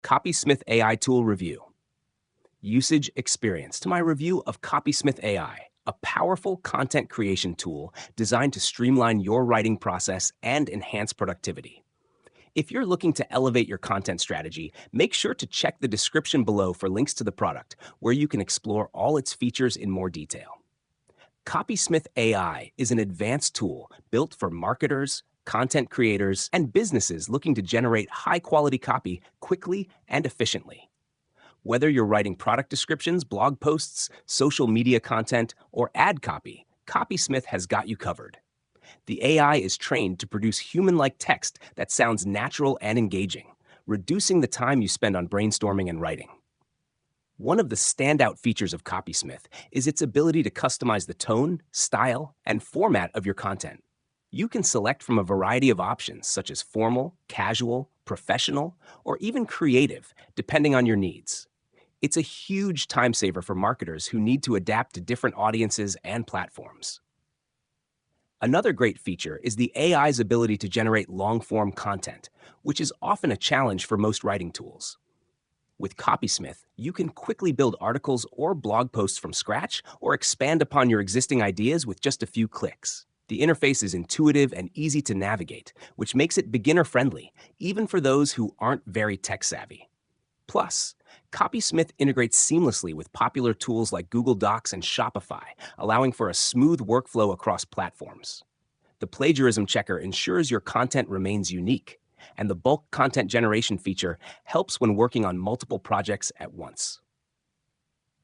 Copysmith AI Tool Review. Usage experience. To my review of Copysmith AI, a powerful content creation tool designed to streamline your writing process and enhance productivity. If you're looking to elevate your content strategy, make sure to check the description below for links to the product, where you can explore all its features in more detail. Copysmith AI is an advanced tool built for marketers, content creators, and businesses looking to generate high-quality copy quickly and efficiently. Whether you're writing product descriptions, blog posts, social media content, or ad copy, Copysmith has got you covered. The AI is trained to produce human-like text that sounds natural and engaging, reducing the time you spend on brainstorming and writing. One of the standout features of Copysmith is its ability to customize the tone, style, and format of your content. You can select from a variety of options such as formal, casual, professional, or even creative, depending on your needs. It's a huge time saver for marketers who need to adapt to different audiences and platforms. Another great feature is the AI's ability to generate long-form content, which is often a challenge for most writing tools. With Copysmith, you can quickly build articles or blog posts from scratch or expand upon your existing ideas with just a few clicks. The interface is intuitive and easy to navigate, which makes it beginner-friendly, even for those who aren't very tech-savvy. Plus, Copysmith integrates seamlessly with popular tools like Google Docs and Shopify, allowing for a smooth workflow across platforms. The plagiarism checker ensures your content remains unique, and the bulk content generation feature helps when working on multiple projects at once.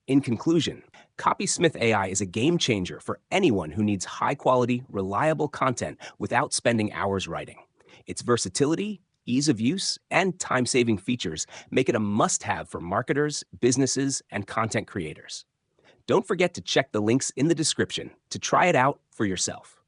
In conclusion, Copysmith AI is a game changer for anyone who needs high-quality, reliable content without spending hours writing. Its versatility, ease of use, and time-saving features make it a must-have for marketers, businesses, and content creators. Don't forget to check the links in the description to try it out for yourself.